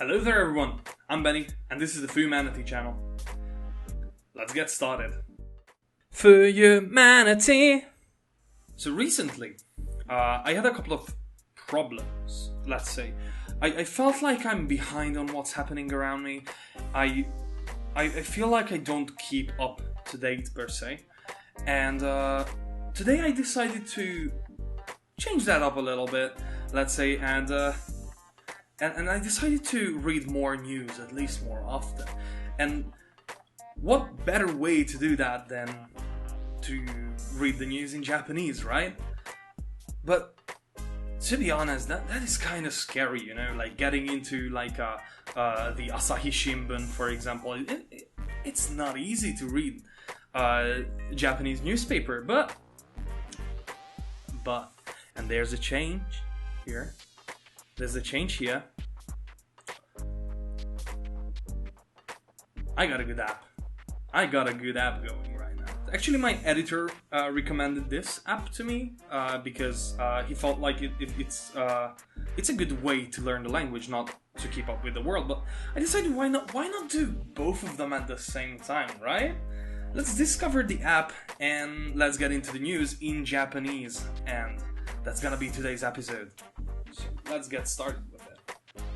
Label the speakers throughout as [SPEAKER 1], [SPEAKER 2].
[SPEAKER 1] Hello there everyone, I'm Benny, and this is the Fuyu Manatee channel. Let's get started. Fuyu Manatee! So recently, I had a couple of problems, let's say. I felt like I'm behind on what's happening around me. I feel like I don't keep up to date per se. And today I decided to change that up a little bit, let's say, and I decided to read more news, at least more often. And what better way to do that than to read the news in Japanese, right? But to be honest, that is kind of scary, you know, like getting into like the Asahi Shimbun, for example. It's not easy to read Japanese newspaper, but and there's a change here. There's a change here. I got a good app. I got a good app going right now. Actually, my editor recommended this app to me because he felt like it's a good way to learn the language, not to keep up with the world. But I decided why not do both of them at the same time, right? Let's discover the app and let's get into the news in Japanese, and that's gonna be today's episode. So let's get started with it.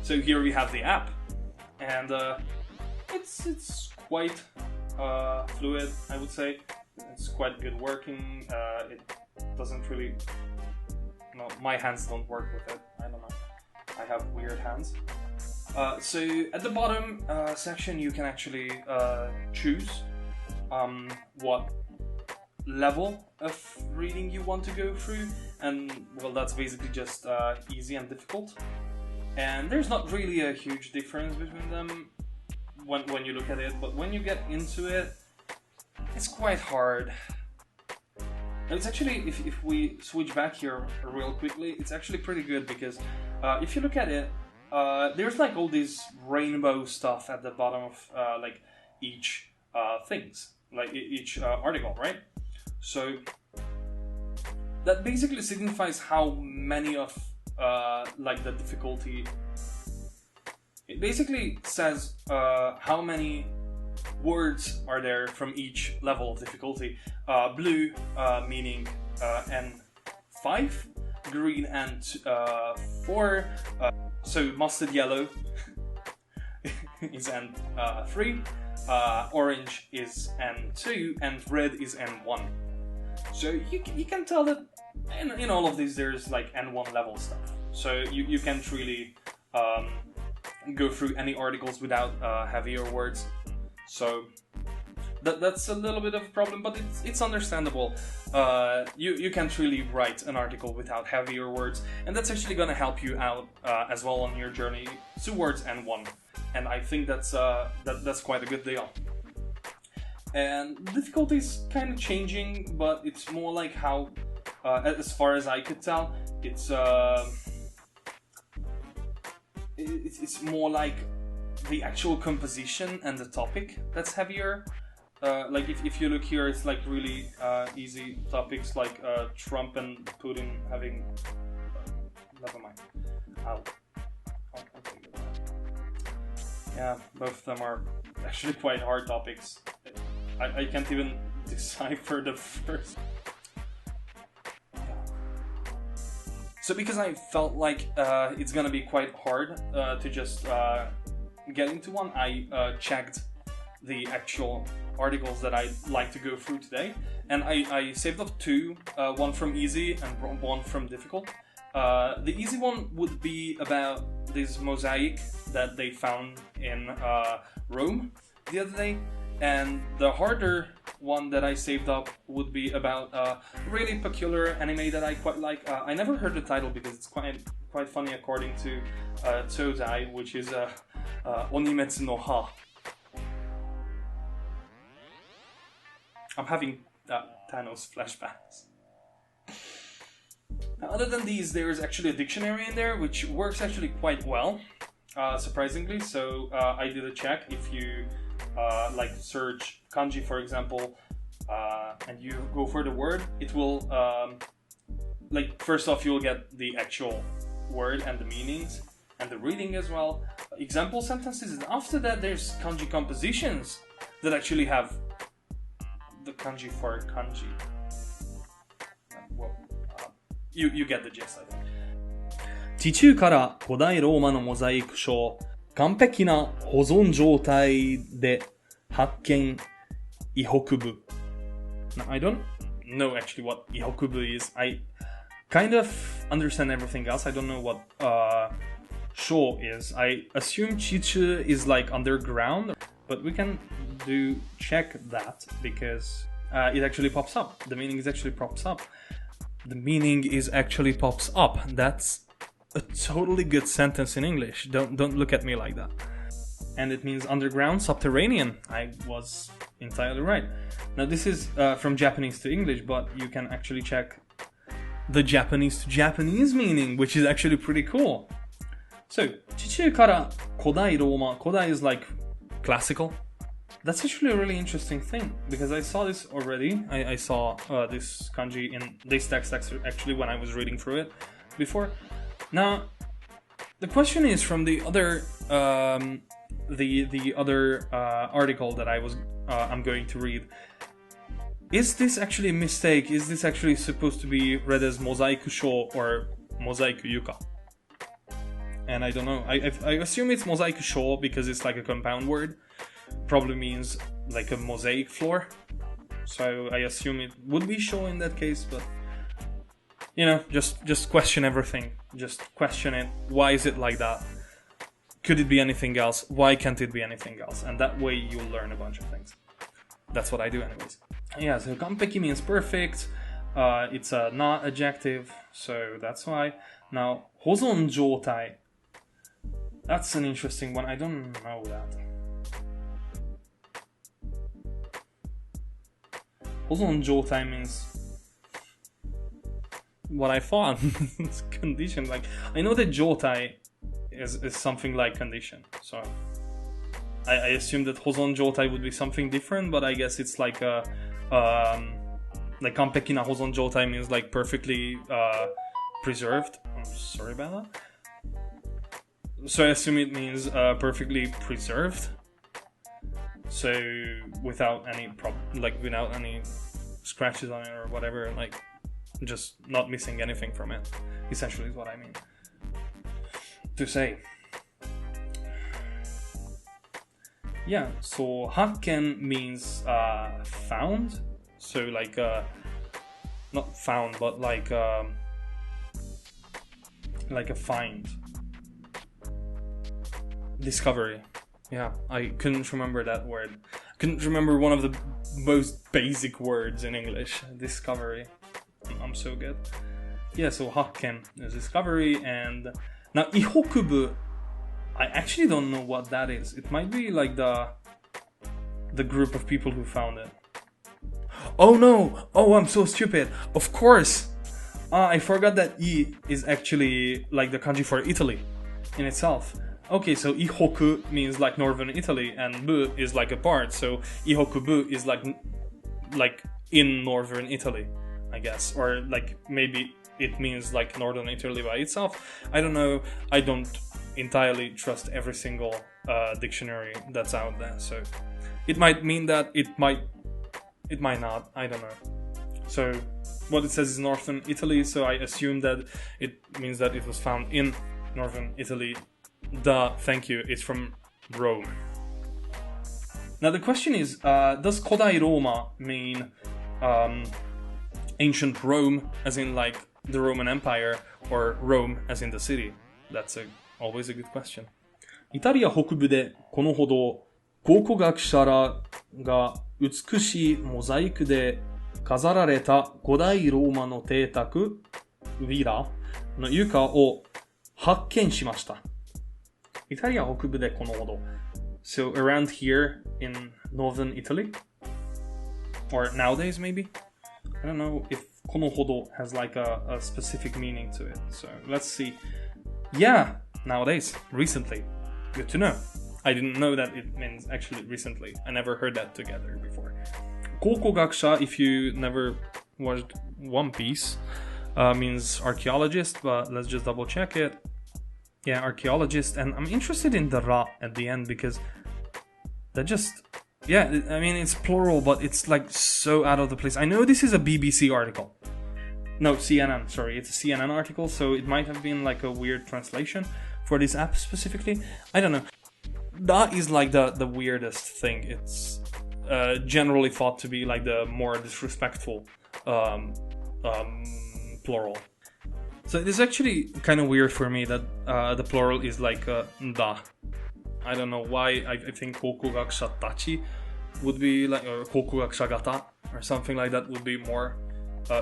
[SPEAKER 1] So here we have the app, and it's quite fluid, I would say. It's quite good working. It doesn't really... No, my hands don't work with it. I don't know. I have weird hands. So at the bottom section you can actually choose what level of reading you want to go through, and well, that's basically just easy and difficult. And there's not really a huge difference between them when you look at it, but when you get into it, it's quite hard. And it's actually, if we switch back here real quickly, it's actually pretty good because if you look at it, there's like all this rainbow stuff at the bottom of like each things, like each article, right? So that basically signifies how many of like the difficulty. It basically says how many words are there from each level of difficulty. Blue meaning N5, green N4, so mustard yellow is N3, orange is N2, and red is N1. So you can tell that in all of these there's like N1 level stuff. So you can't really go through any articles without heavier words. So that's a little bit of a problem, but it's understandable. You can't really write an article without heavier words, and that's actually going to help you out as well on your journey towards N1. And I think that's quite a good deal. And the difficulty is kind of changing, but it's more like how, as far as I could tell, it's more like the actual composition and the topic that's heavier. Like if you look here, it's like really easy topics like Trump and Putin having... never mind. I'll take it. Yeah, both of them are actually quite hard topics. I can't even decipher the first. So because I felt like it's gonna be quite hard to just get into one, I checked the actual articles that I'd like to go through today, and I saved up two, one from easy and one from difficult. The easy one would be about this mosaic that they found in Rome the other day, and the harder one that I saved up would be about a really peculiar anime that I quite like. I never heard the title because it's quite funny according to Tozai, which is Onimetsu no Ha. I'm having Thanos flashbacks. Other than these, there is actually a dictionary in there, which works actually quite well, surprisingly. So I did a check. If you like search kanji, for example, and you go for the word, it will like, first off, you'll get the actual word and the meanings and the reading as well. example sentences, and after that there's kanji compositions that actually have the kanji for kanji. Well, you get the gist, I think. 地中から古代ローマのモザイク書、完璧な保存状態で発見、イホクブ。Now, I don't know actually what イホクブ is. I kind of understand everything else. I don't know what sho is. I assume chichu is like underground, but we can check that because it actually pops up. The meaning is actually pops up. The meaning is actually pops up. That's a totally good sentence in English. Don't look at me like that. And it means underground, subterranean. I was entirely right. Now this is from Japanese to English, but you can actually check the Japanese to Japanese meaning, which is actually pretty cool. So, 地中から古代ローマ. Kodai is like classical. That's actually a really interesting thing because I saw this already. I saw this kanji in this text actually when I was reading through it before. Now, the question is from the other article that I'm going to read. Is this actually a mistake? Is this actually supposed to be read as mosaiku sho or mosaiku yuka? And I don't know. I assume it's mosaiku sho because it's like a compound word. Probably means like a mosaic floor. So I assume it would be sho in that case, but you know, just question everything. Just question it. Why is it like that? Could it be anything else? Why can't it be anything else? And that way you'll learn a bunch of things. That's what I do anyways. Yeah, so kanpeki means perfect. It's a not adjective, so that's why. Now, 保存状態. That's an interesting one. I don't know that. 保存状態 means what I thought. It's condition. Like, I know that 状態 is something like condition. So I assume that 保存状態 would be something different, but I guess it's like a like 完璧な保存状態 means like perfectly preserved. I'm sorry about that. So I assume it means perfectly preserved. So without any without any scratches on it or whatever, like just not missing anything from it. Essentially is what I mean to say. Yeah, so hakken means found. So like not found, but like a find. Discovery. Yeah, I couldn't remember that word. Couldn't remember one of the most basic words in English. Discovery. I'm so good. Yeah, so hakken is discovery, and now ihokubu, I actually don't know what that is. It might be like the group of people who found it. Oh no! Oh, I'm so stupid. Of course! I forgot that I is actually like the kanji for Italy in itself. Okay, so ihoku means like northern Italy, and bu is like a part. So ihokubu is like in northern Italy, I guess, or like maybe it means like northern Italy by itself. I don't know. I don't entirely trust every single dictionary that's out there. So it might mean that, it might not. I don't know. So what it says is northern Italy. So I assume that it means that it was found in northern Italy. Duh, thank you. It's from Rome. Now the question is, does Kodai Roma mean ancient Rome, as in like the Roman Empire, or Rome as in the city? That's always a good question. イタリア北部でこのほど考古学者らが美しいモザイクで飾られた古代ローマの邸宅ヴィラの床を発見しました。イタリア北部でこのほど。So around here in northern Italy, or nowadays maybe. I don't know if このほど has like a specific meaning to it. So let's see. Yeah, nowadays, recently. Good to know. I didn't know that it means actually recently. I never heard that together before. 考古学者, if you never watched One Piece, means archaeologist, but let's just double check it. Yeah, archaeologist, and I'm interested in the ra at the end because that just, yeah, I mean it's plural, but it's like so out of the place. I know this is a BBC article. No, CNN, sorry, it's a CNN article, so it might have been like a weird translation for this app specifically. I don't know. That is like the weirdest thing. It's generally thought to be like the more disrespectful plural. So it is actually kind of weird for me that the plural is like da. I don't know why. I think kokugakusha tachi would be like, or kokugakusha gata or something like that would be more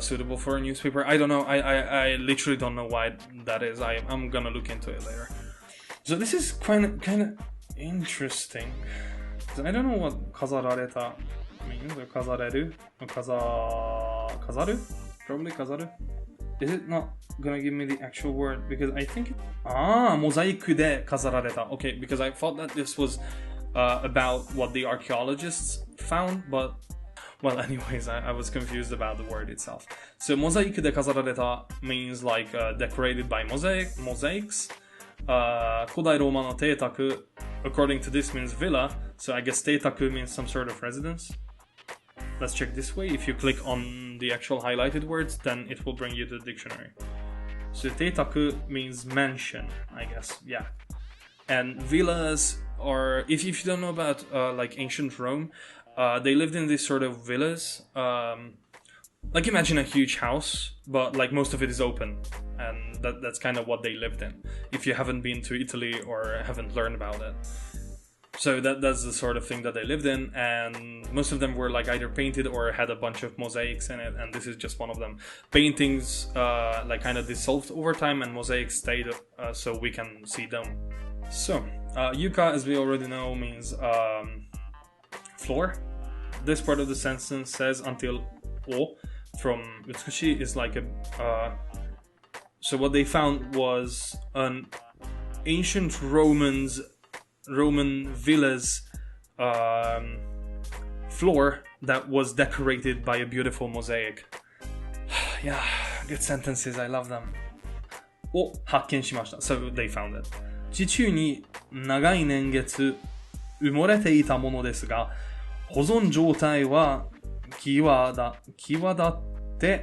[SPEAKER 1] suitable for a newspaper. I don't know. I literally don't know why that is. I'm gonna look into it later. So this is kind of interesting. I don't know what kazarareta means, or kazareru, or kazaru? Probably kazaru. Is it not gonna give me the actual word? Because I think mosaiku de kazarareta. Okay, because I thought that this was about what the archaeologists found, but well, anyways, I was confused about the word itself. So mosaiku de kazarareta means like decorated by mosaics. Kodai Roma no teitaku, according to this, means villa, so I guess teitaku means some sort of residence. Let's check this way. If you click on the actual highlighted words, then it will bring you to the dictionary. So teitaku means mansion, I guess, yeah. And villas are, if you don't know about like ancient Rome, they lived in these sort of villas. Like imagine a huge house, but like most of it is open, and that's kind of what they lived in. If you haven't been to Italy or haven't learned about it, so that's the sort of thing that they lived in, and most of them were like either painted or had a bunch of mosaics in it, and this is just one of them. Paintings like kind of dissolved over time, and mosaics stayed so we can see them. So yuka, as we already know, means floor. This part of the sentence says until o from Utsushi is like a so what they found was an ancient Roman villa's floor that was decorated by a beautiful mosaic. Yeah, good sentences, I love them. を発見しました。So they found it. 地中に長い年月埋もれていたものですが、保存状態は際立って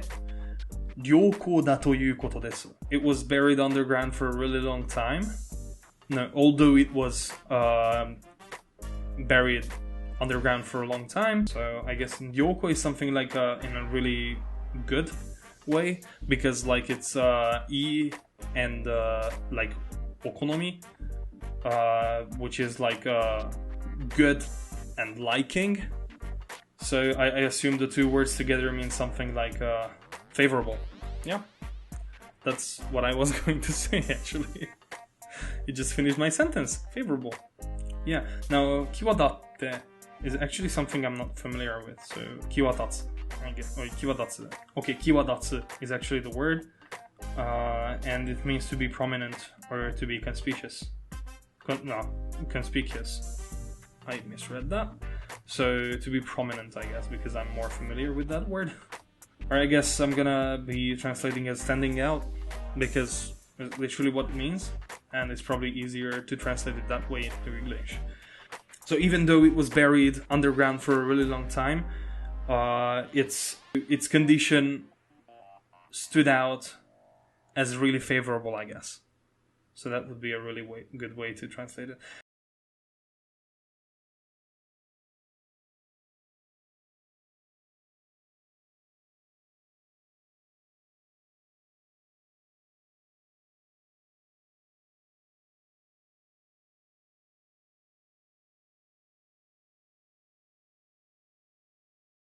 [SPEAKER 1] 良好だということです。It was buried underground for a really long time. No, although it was buried underground for a long time. So I guess ryoko is something like in a really good way, because like it's e and like okonomi, which is like good and liking. So I assume the two words together mean something like favorable. Yeah, that's what I was going to say actually. You just finished my sentence. Favorable. Yeah. Now kiwadatte is actually something I'm not familiar with. So kiwatatsu. I guess. Or kiwadatsu. Okay, kiwadatsu is actually the word, and it means to be prominent or to be conspicuous. Conspicuous. I misread that. So to be prominent, I guess, because I'm more familiar with that word. Or I guess I'm gonna be translating as standing out, because it's literally what it means, and it's probably easier to translate it that way into English. So even though it was buried underground for a really long time, its condition stood out as really favorable, I guess. So that would be a really good way to translate it.